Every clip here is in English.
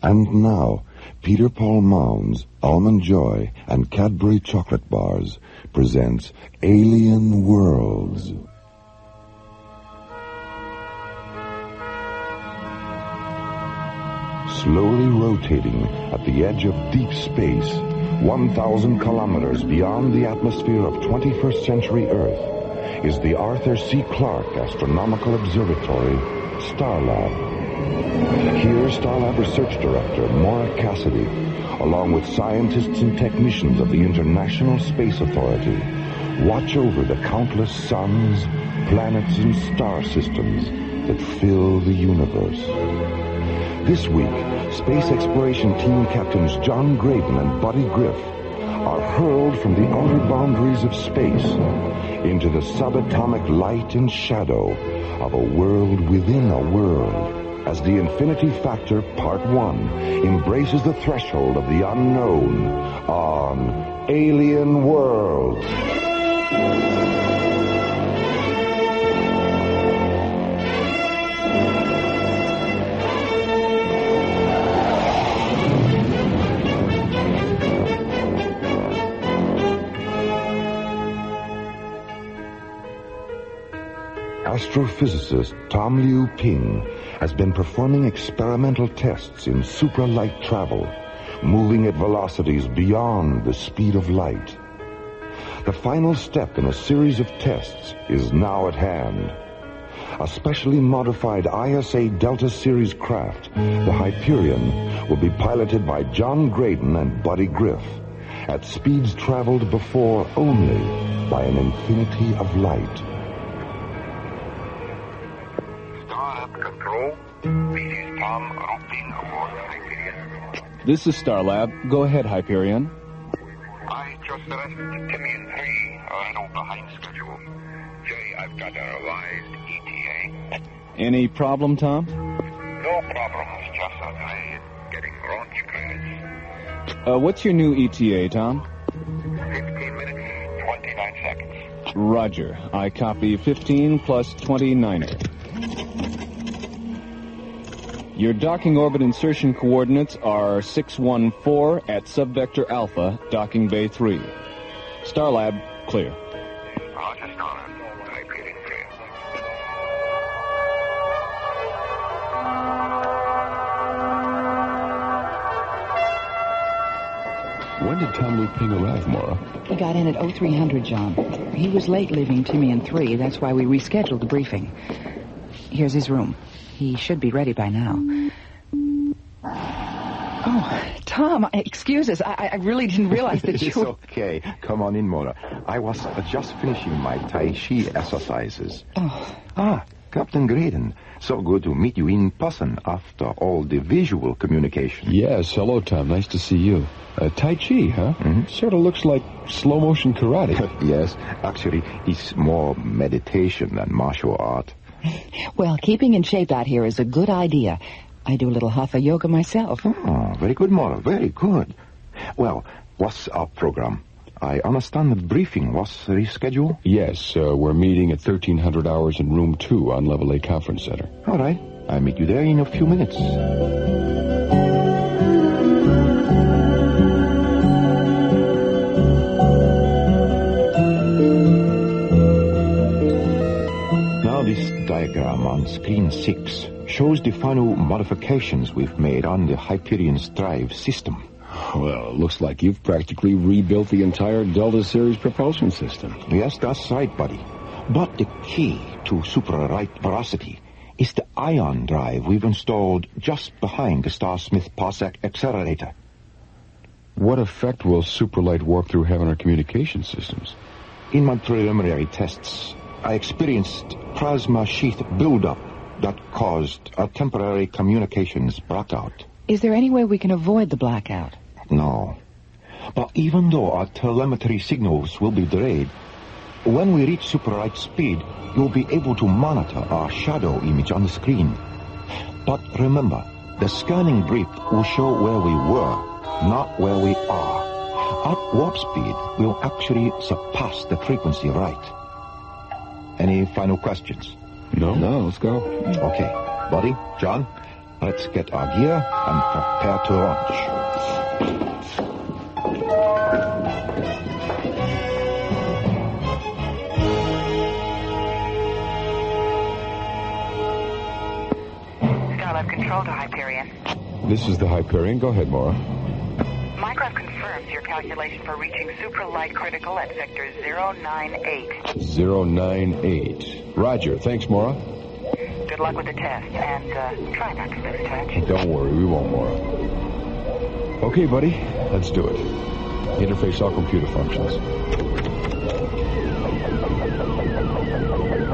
And now, Peter Paul Mounds, Almond Joy, and Cadbury Chocolate Bars presents Alien Worlds. Slowly rotating at the edge of deep space, 1,000 kilometers beyond the atmosphere of 21st century Earth, is the Arthur C. Clarke Astronomical Observatory, Starlab. Here, Starlab Research Director Maura Cassidy, along with scientists and technicians of the International Space Authority, watch over the countless suns, planets, and star systems that fill the universe. This week, Space Exploration Team Captains John Graydon and Buddy Griff are hurled from the outer boundaries of space into the subatomic light and shadow of a world within a world, as the Infinity Factor Part 1 embraces the threshold of the unknown on Alien Worlds. Astrophysicist Tom Liu Ping has been performing experimental tests in supralight travel, moving at velocities beyond the speed of light. The final step in a series of tests is now at hand. A specially modified ISA Delta Series craft, the Hyperion, will be piloted by John Graydon and Buddy Griff at speeds traveled before only by an infinity of light. Control. This is Tom routing aboard Hyperion. This is Starlab. Go ahead, Hyperion. I just arrested Timmy and 3 a little behind schedule. Jay, I've got a revised ETA. Any problem, Tom? No problems, just a delay in getting launch credits. What's your new ETA, Tom? 15 minutes, 29 seconds. Roger. I copy 15 plus 29er. Your docking orbit insertion coordinates are 614 at subvector Alpha, docking bay 3. Starlab, clear. Roger, Starlab. Hyperion clear. When did Tom Liu Ping arrive, Maura? He got in at 0300, John. He was late leaving Timmy and 3. That's why we rescheduled the briefing. Here's his room. He should be ready by now. Oh, Tom, excuse us. I really didn't realize that you... It's okay. Come on in, Maura. I was just finishing my Tai Chi exercises. Oh. Captain Graydon. So good to meet you in person after all the visual communication. Yes, hello, Tom. Nice to see you. Tai Chi, huh? Mm-hmm. Sort of looks like slow-motion karate. Yes, actually, it's more meditation than martial art. Well, keeping in shape out here is a good idea. I do a little hatha yoga myself. Oh, very good, Maura. Very good. Well, what's our program? I understand the briefing was rescheduled? Yes, we're meeting at 1300 hours in room 2 on Level A Conference Center. All right. I'll meet you there in a few minutes. This diagram on screen 6 shows the final modifications we've made on the Hyperion's drive system. Well, it looks like you've practically rebuilt the entire Delta Series propulsion system. Yes, that's right, buddy. But the key to super-right velocity is the ion drive we've installed just behind the Starsmith Parsec accelerator. What effect will superlight warp-through have on our communication systems? In my preliminary tests, I experienced plasma sheath buildup that caused a temporary communications blackout. Is there any way we can avoid the blackout? No. But even though our telemetry signals will be delayed, when we reach super-light speed, you'll be able to monitor our shadow image on the screen. But remember, the scanning brief will show where we were, not where we are. At warp speed, we'll actually surpass the frequency right. Any final questions? No, let's go. Okay. Buddy, John, Let's get our gear and prepare to launch. Starlab Control to Hyperion. This is the Hyperion. Go ahead, Maura. Microf confirms your calculation for reaching supralight critical at sector 098. 098. Roger. Thanks, Maura. Good luck with the test, and try not to lose touch. Don't worry, we won't, Maura. Okay, buddy, let's do it. Interface all computer functions.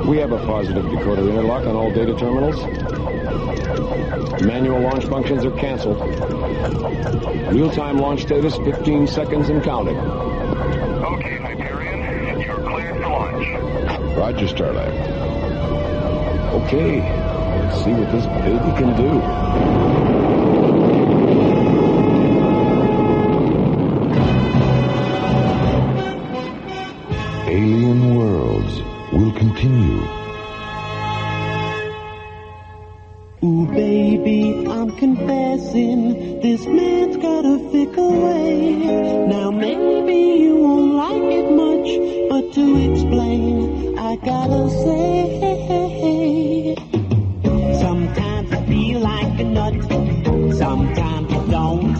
We have a positive decoder interlock on all data terminals. Manual launch functions are canceled. Real-time launch status, 15 seconds and counting. Okay, Hyperion, you're cleared for launch. Roger, Starlab. Okay, let's see what this baby can do. Alien Worlds will continue. Ooh, baby, I'm confessing, this man's got a fickle way. Now, maybe you won't like it much, but to explain, I gotta say, sometimes I feel like a nut, sometimes I don't.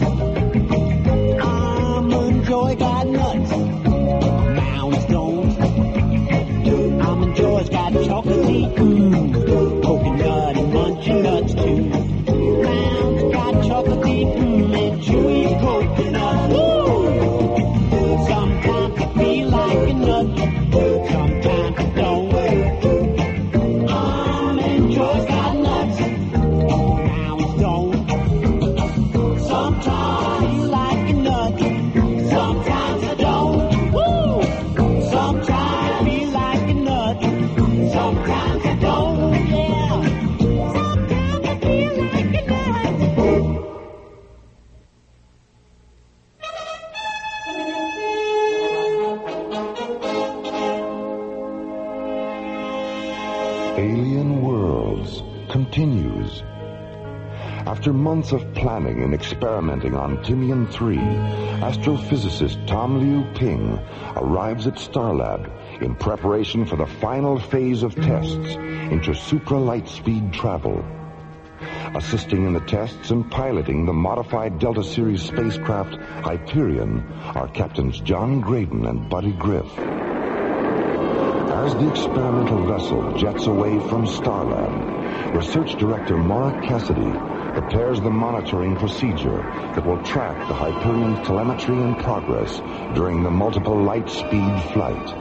I'm enjoy got nuts, mounds don't. I'm enjoy's got chocolatey, coconut and munchy nuts too. Mounds got chocolatey, and chewy coconut. Woo! Sometimes I feel like a nut, sometimes I don't. I'm enjoy's got nuts, mounds don't. Sometimes I feel like a nut, sometimes I don't. Woo! Sometimes I feel like a nut, sometimes I don't. Yeah. Sometimes I feel like a nut. Alien Worlds continues. After months of planning and experimenting on Timian 3, astrophysicist Tom Liu Ping arrives at Starlab in preparation for the final phase of tests into supralight speed travel. Assisting in the tests and piloting the modified Delta Series spacecraft Hyperion are Captains John Graydon and Buddy Griff. As the experimental vessel jets away from Starlab, Research Director Maura Cassidy prepares the monitoring procedure that will track the Hyperion's telemetry and progress during the multiple light speed flight.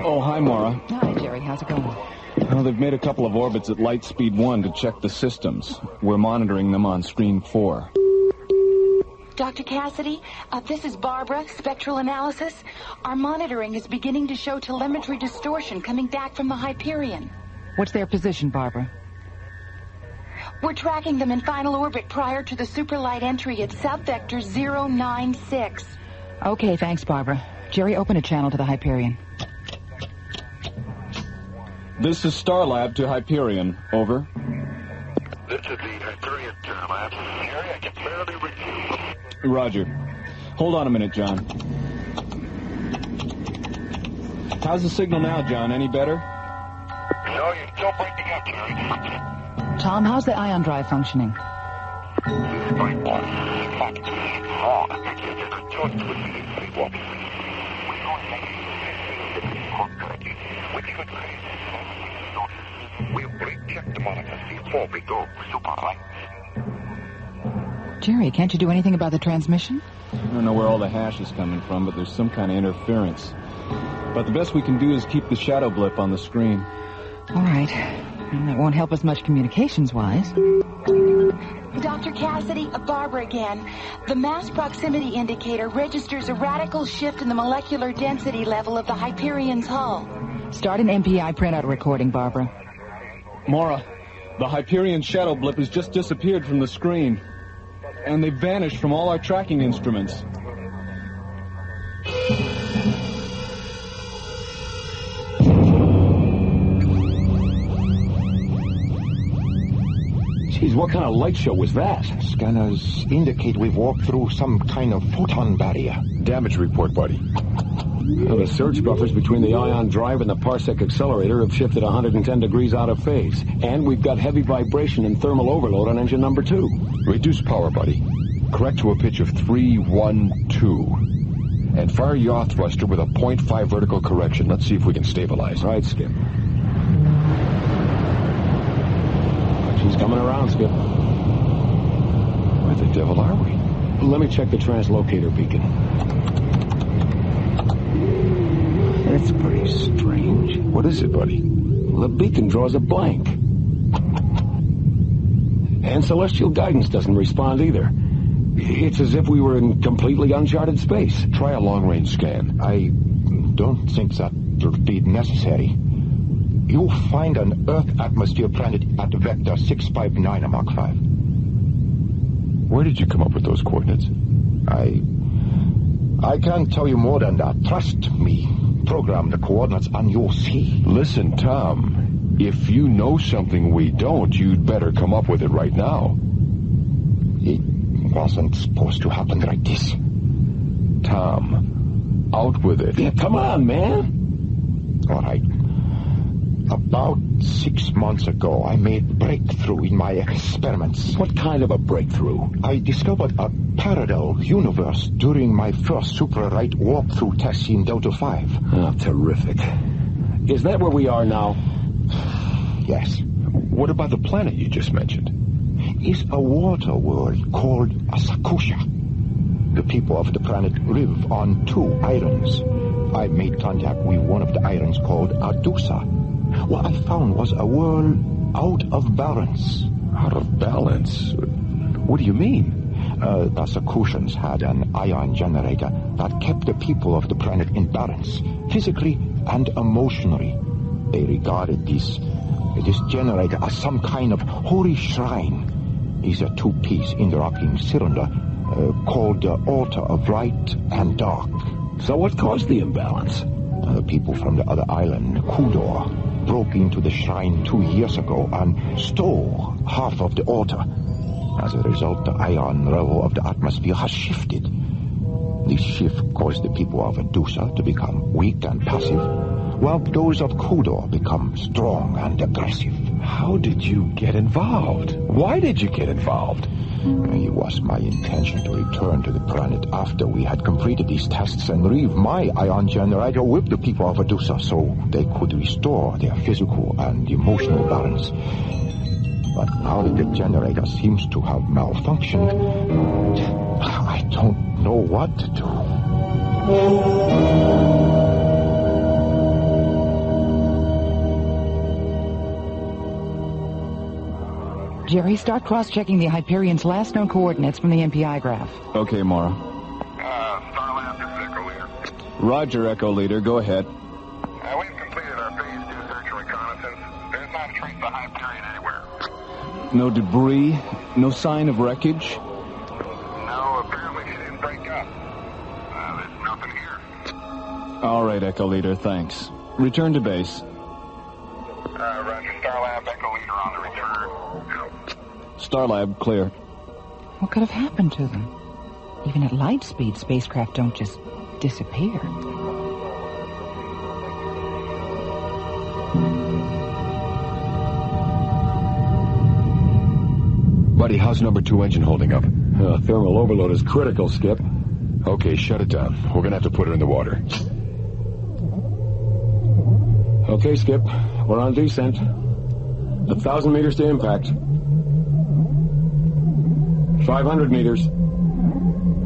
Oh, hi, Maura. Hi, Jerry. How's it going? Well, they've made a couple of orbits at light speed 1 to check the systems. We're monitoring them on screen 4. Dr. Cassidy, this is Barbara, Spectral Analysis. Our monitoring is beginning to show telemetry distortion coming back from the Hyperion. What's their position, Barbara? We're tracking them in final orbit prior to the supralight entry at subvector 096. Okay, thanks, Barbara. Jerry, open a channel to the Hyperion. This is Starlab to Hyperion. Over. This is the Hyperion Starlab. Jerry, I can barely reach you. Roger. Hold on a minute, John. How's the signal now, John? Any better? No, you're still breaking up, Jerry. Tom, how's the ion drive functioning? This might be wrong. You could talk to me before. We're going to make it. We'll recheck the monitors before we go super light. Jerry, can't you do anything about the transmission? I don't know where all the hash is coming from, but there's some kind of interference. But the best we can do is keep the shadow blip on the screen. All right. Well, that won't help us much communications-wise. Dr. Cassidy, Barbara again. The mass proximity indicator registers a radical shift in the molecular density level of the Hyperion's hull. Start an MPI printout recording, Barbara. Maura, the Hyperion shadow blip has just disappeared from the screen. And they've vanished from all our tracking instruments. Geez, what kind of light show was that? Scanners indicate we've walked through some kind of photon barrier. Damage report, buddy. Well, the surge buffers between the ion drive and the parsec accelerator have shifted 110 degrees out of phase. And we've got heavy vibration and thermal overload on engine number 2. Reduce power, buddy. Correct to a pitch of 312. And fire yaw thruster with a 0.5 vertical correction. Let's see if we can stabilize. Right, Skip. She's coming around, Skip. Where the devil are we? Let me check the translocator beacon. That's pretty strange. What is it, buddy? The beacon draws a blank. And celestial guidance doesn't respond either. It's as if we were in completely uncharted space. Try a long-range scan. I don't think that would be necessary. You'll find an Earth atmosphere planet at vector 659 Mach 5. Where did you come up with those coordinates? I can't tell you more than that. Trust me. Program the coordinates and you'll see. Listen, Tom. If you know something we don't, you'd better come up with it right now. It wasn't supposed to happen like this. Tom, out with it. Yeah, come on, man. All right. About 6 months ago, I made a breakthrough in my experiments. What kind of a breakthrough? I discovered a parallel universe during my first super-right walkthrough test in Delta 5. Oh, terrific. Is that where we are now? Yes. What about the planet you just mentioned? It's a water world called Asakusha. The people of the planet live on 2 islands. I made contact with one of the islands called Adusa. What I found was a world out of balance. Out of balance? What do you mean? The Sakushans had an ion generator that kept the people of the planet in balance, physically and emotionally. They regarded this generator as some kind of holy shrine. It's a 2-piece interlocking cylinder called the Altar of Light and Dark. So what caused the imbalance? The people from the other island, Kudor, broke into the shrine 2 years ago and stole half of the altar. As a result, the ion level of the atmosphere has shifted. This shift caused the people of Adusa to become weak and passive, while those of Kudor become strong and aggressive. How did you get involved? Why did you get involved? It was my intention to return to the planet after we had completed these tests and leave my ion generator with the people of Adusa so they could restore their physical and emotional balance. But now that the generator seems to have malfunctioned, I don't know what to do. Jerry, start cross-checking the Hyperion's last known coordinates from the MPI graph. Okay, Maura. Starlab, this is Echo Leader. Roger, Echo Leader. Go ahead. We've completed our phase 2 search and reconnaissance. There's not a trace of the Hyperion anywhere. No debris? No sign of wreckage? No, apparently she didn't break up. There's nothing here. All right, Echo Leader, thanks. Return to base. Roger, Starlab, Echo Leader on the return. Out. Starlab, clear. What could have happened to them? Even at light speed, spacecraft don't just disappear. Buddy, how's number 2 engine holding up? Thermal overload is critical, Skip. Okay, shut it down. We're gonna have to put her in the water. Okay, Skip. We're on descent. 1,000 meters to impact. 500 meters.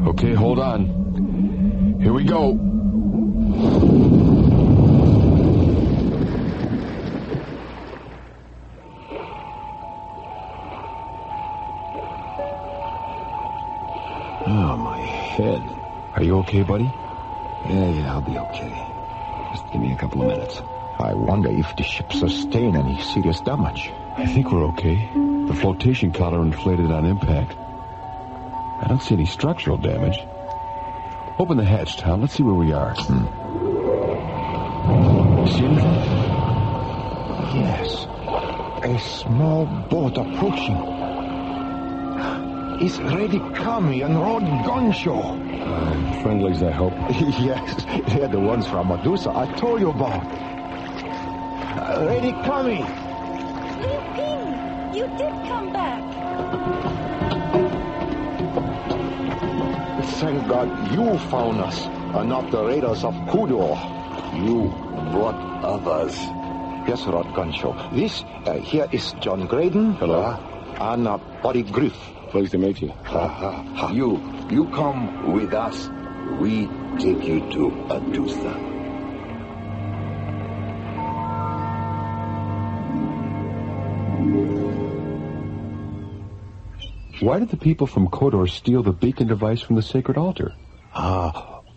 Okay, hold on. Here we go. Oh, my head. Are you okay, buddy? Yeah, I'll be okay. Just give me a couple of minutes. I wonder if the ship sustained any serious damage. I think we're okay. The flotation collar inflated on impact. I don't see any structural damage. Open the hatch, Tom. Let's see where we are. See anything? Yes. A small boat approaching. It's Reddy Kami and Rod Gunshaw. Friendlies, I hope. Yes, they're the ones from Medusa I told you about. Reddy Kami. Liu Ping, you did come back. Thank God you found us, and not the raiders of Kudor. You brought others. Yes, Rod Gunshaw. This here is John Graydon. Hello. And Buddy Griff. Pleased to meet you. You come with us. We take you to Adusa. Why did the people from Kodor steal the beacon device from the sacred altar?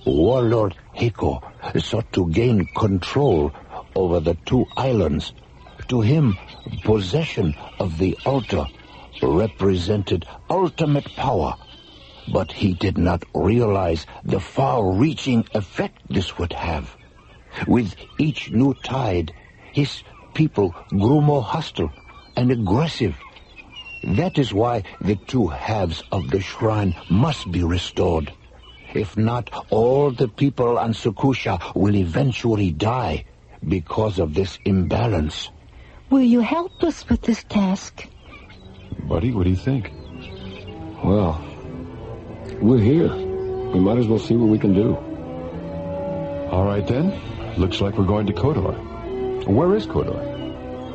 Warlord Heiko sought to gain control over the two islands. To him, possession of the altar represented ultimate power, but he did not realize the far-reaching effect this would have. With each new tide, his people grew more hostile and aggressive. That is why the two halves of the shrine must be restored. If not, all the people on Sukusha will eventually die because of this imbalance. Will you help us with this task? Buddy, what do you think? Well, we're here. We might as well see what we can do. All right, then. Looks like we're going to Kodor. Where is Kodor?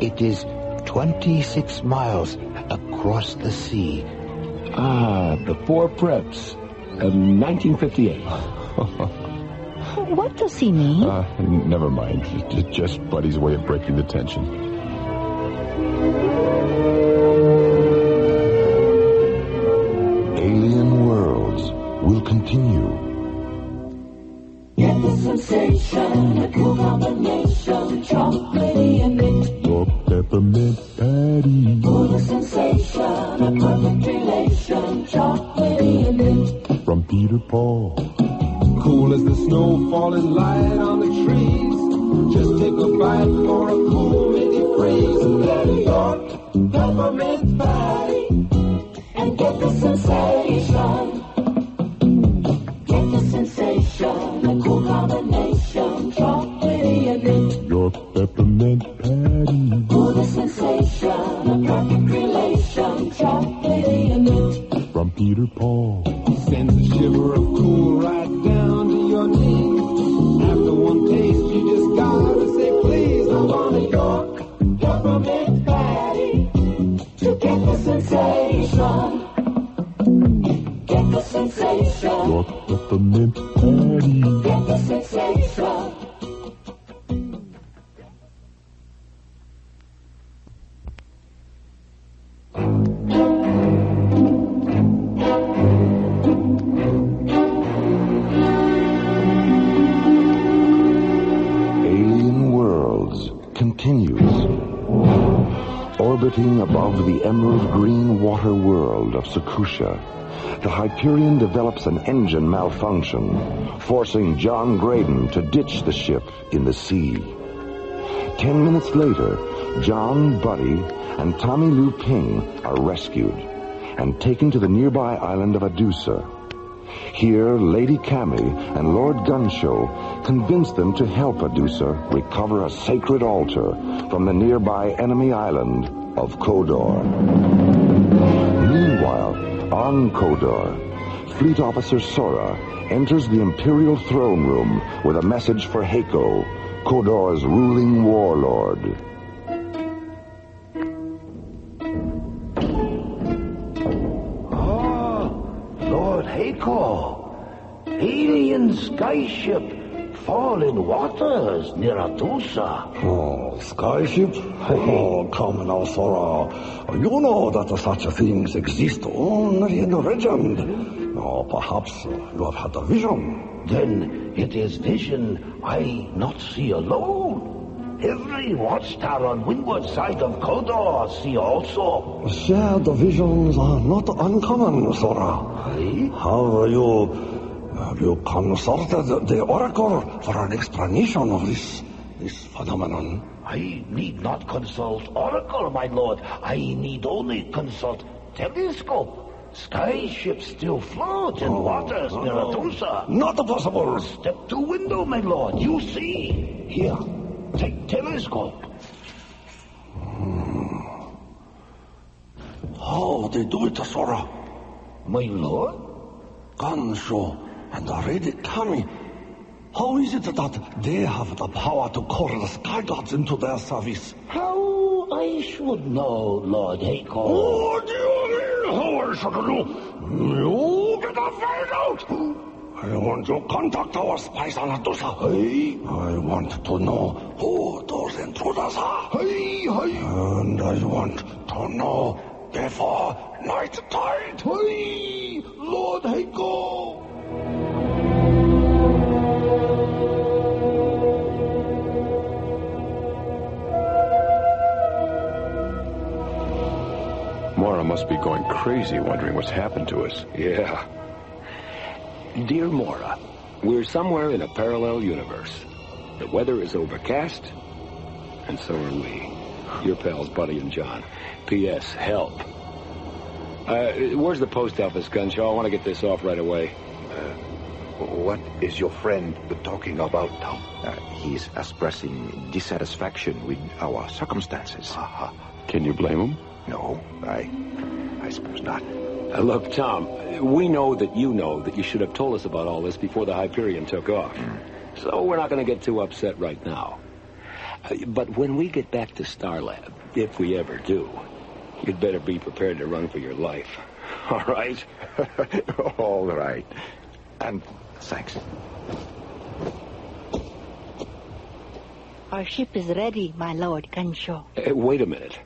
It is 26 miles across the sea. The Four Preps of 1958. What does he mean? Never mind. It's just Buddy's way of breaking the tension. Alien Worlds will continue. Get the sensation, a cool combination, chocolatey and mint. Your peppermint patty. Cool the sensation, a perfect relation, chocolatey and mint. From Peter Paul. Cool as the snow falling light on the trees. Just take a bite for a cool minty freeze. Let it York peppermint patty. And get the sensation. Get the sensation, a cool combination, chocolatey and mint. Your peppermint patty. Cool the sensation, a perfect relation, chocolatey and mint. From Peter Paul. Sends a shiver of cool right down to your knees. After one taste, you just gotta say please. I want a York peppermint patty to get the sensation. Get the sensation. Your peppermint patty. Get the sensation. Continues. Orbiting above the emerald green water world of Sukusha, the Hyperion develops an engine malfunction, forcing John Graydon to ditch the ship in the sea. 10 minutes later, John, Buddy, and Tommy Liu Ping are rescued and taken to the nearby island of Adusa. Here, Lady Kami and Lord Gunshaw convince them to help Adusa recover a sacred altar from the nearby enemy island of Kodor. Meanwhile, on Kodor, Fleet Officer Sora enters the Imperial throne room with a message for Heiko, Kodor's ruling warlord. Lord Heiko, alien skyship, fallen waters near Adusa. Oh, skyship? Oh, come now, Sora. You know that such things exist only in legend. Oh, perhaps you have had a vision. Then it is vision I not see alone. Every watchtower on windward side of Kodor see also. Shared visions are not uncommon, Sora. Aye? Have you consulted the Oracle for an explanation of this phenomenon? I need not consult Oracle, my lord. I need only consult telescope. Sky ships still float in waters near Adusa. Not possible. Step to window, my lord. You see. Here, take telescope. How they do it, Sora? My lord? Gansho and the Red Kami. How is it that they have the power to call the sky gods into their service? How I should know, Lord Heiko. What do you mean, how I should know? You better find out. I want to contact our spies on Adusa. I want to know who those intruders are. And I want to know before night tide. Lord Heiko. Maura must be going crazy wondering what's happened to us. Yeah. Dear Maura, we're somewhere in a parallel universe. The weather is overcast, and so are we. Your pals, Buddy and John. P.S. Help. Where's the post office, Gunshaw? I want to get this off right away. What is your friend talking about, Tom? He's expressing dissatisfaction with our circumstances. Can you blame him? No, I suppose not. Look, Tom, we know that you should have told us about all this before the Hyperion took off. So we're not going to get too upset right now. But when we get back to Starlab, if we ever do, you'd better be prepared to run for your life. All right? All right. And thanks. Our ship is ready, my lord Gansho. Wait a minute.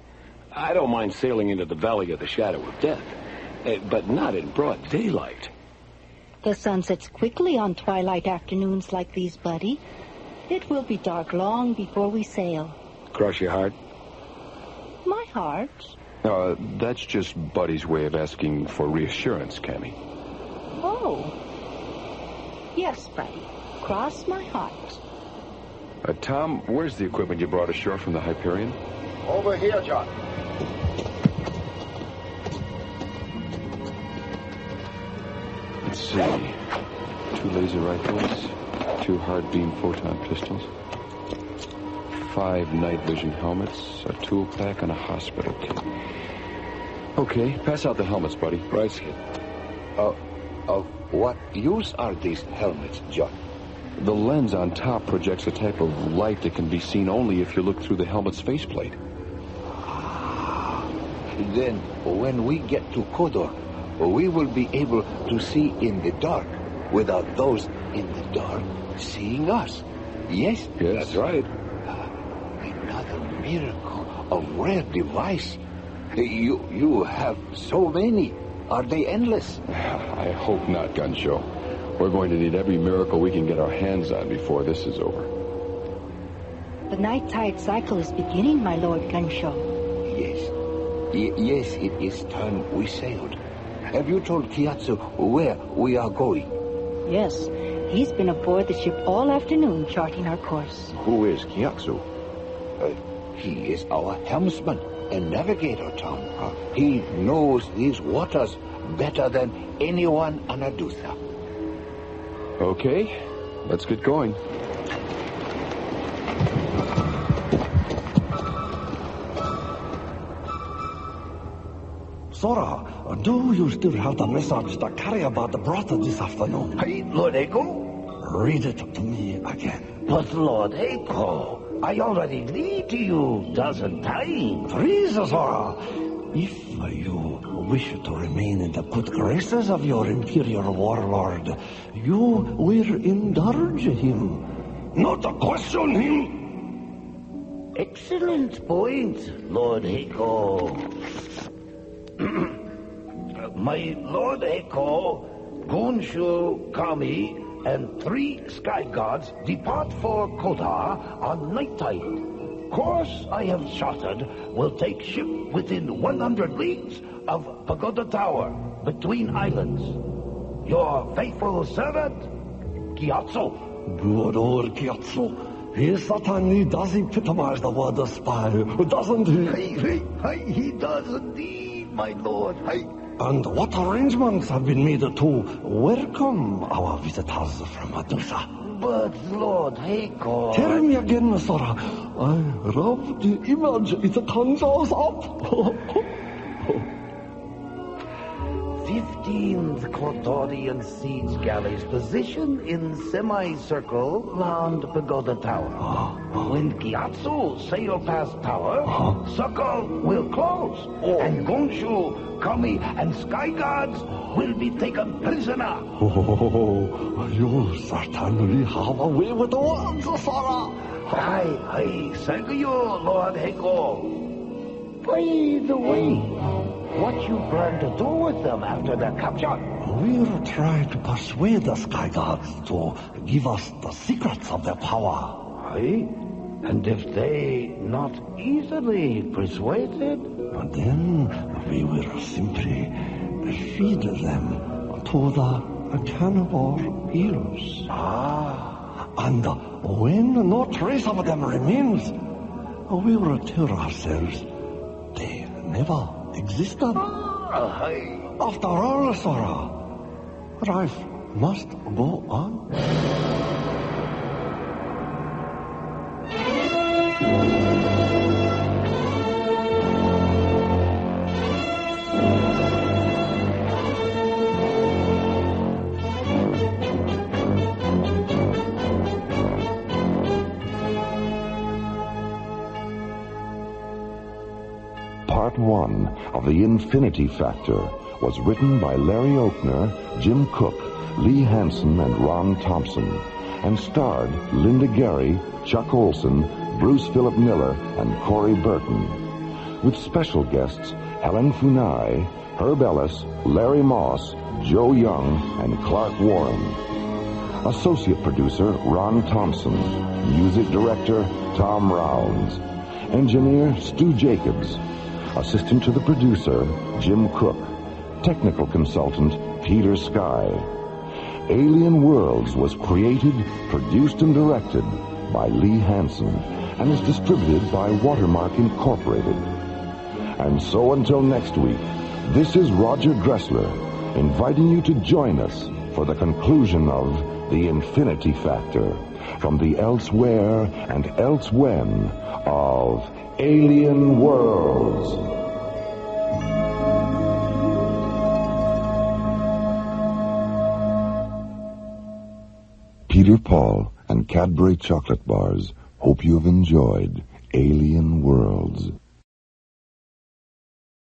I don't mind sailing into the Valley of the Shadow of Death, but not in broad daylight. The sun sets quickly on twilight afternoons like these, Buddy. It will be dark long before we sail. Cross your heart? My heart? That's just Buddy's way of asking for reassurance, Cammy. Oh. Yes, Buddy. Cross my heart. Tom, where's the equipment you brought ashore from the Hyperion? Over here, John. Let's see. 2 laser rifles, 2 hard beam photon pistols, 5 night vision helmets, a tool pack, and a hospital kit. Okay, pass out the helmets, buddy. Right, Skip. Of what use are these helmets, John? The lens on top projects a type of light that can be seen only if you look through the helmet's faceplate. Then, when we get to Kodor, we will be able to see in the dark without those in the dark seeing us. Yes? Yes. That's right. Another miracle, a rare device. You have so many. Are they endless? I hope not, Gunshow. We're going to need every miracle we can get our hands on before this is over. The night tide cycle is beginning, my lord Gansho. Yes. Yes, it is time we sailed. Have you told Kiatsu where we are going? Yes. He's been aboard the ship all afternoon charting our course. Who is Kiatsu? He is our helmsman and navigator, Tom. He knows these waters better than anyone on Adusa. Okay, let's get going. Sora, do you still have the message the carrier brought this afternoon? Hey, Lord Echo? Read it to me again. But Lord Echo, I already read to you dozen times. Please, Sora, if you wish to remain in the good graces of your imperial warlord, you will indulge him, not question him. Excellent point, Lord Echo. My Lord Echo, Gonshu, Kami, and 3 sky gods depart for Kodar on night tide. Course I have charted will take ship within 100 leagues of Pagoda Tower, between islands. Your faithful servant, Kiatsu. Good old Kiatsu. He certainly does epitomize the word spy, doesn't he? He does indeed, my lord. And what arrangements have been made to welcome our visitors from Medusa? But, Lord Heiko... Tell me again, Sora. I love the image it conjures up. 15th Clotodian siege galleys positioned in semicircle round Pagoda Tower. When Gyatso sail past tower, circle will close, and Gonshu, Kami, and Sky Gods will be taken prisoner. Oh, you certainly have a way with the words, Sora. Aye, thank you, Lord Heiko. By the way, what you plan to do with them after their capture? We'll try to persuade the Sky Gods to give us the secrets of their power. Aye? And if they not easily persuaded? Then we will simply feed them to the cannibal eels. And when no trace of them remains, we will tell ourselves they never existed. After all, Sora, life must go on. Part 1 of The Infinity Factor was written by Larry Oakner, Jim Cook, Lee Hansen, and Ron Thompson, and starred Linda Gary, Chuck Olson, Bruce Philip Miller, and Corey Burton, with special guests Helen Funai, Herb Ellis, Larry Moss, Joe Young, and Clark Warren. Associate producer Ron Thompson, music director Tom Rounds, engineer Stu Jacobs, assistant to the producer, Jim Cook. Technical consultant, Peter Sky. Alien Worlds was created, produced, and directed by Lee Hansen and is distributed by Watermark Incorporated. And so until next week, this is Roger Dressler, inviting you to join us for the conclusion of The Infinity Factor from the elsewhere and elsewhen of Alien Worlds. Peter Paul and Cadbury Chocolate Bars hope you have enjoyed Alien Worlds.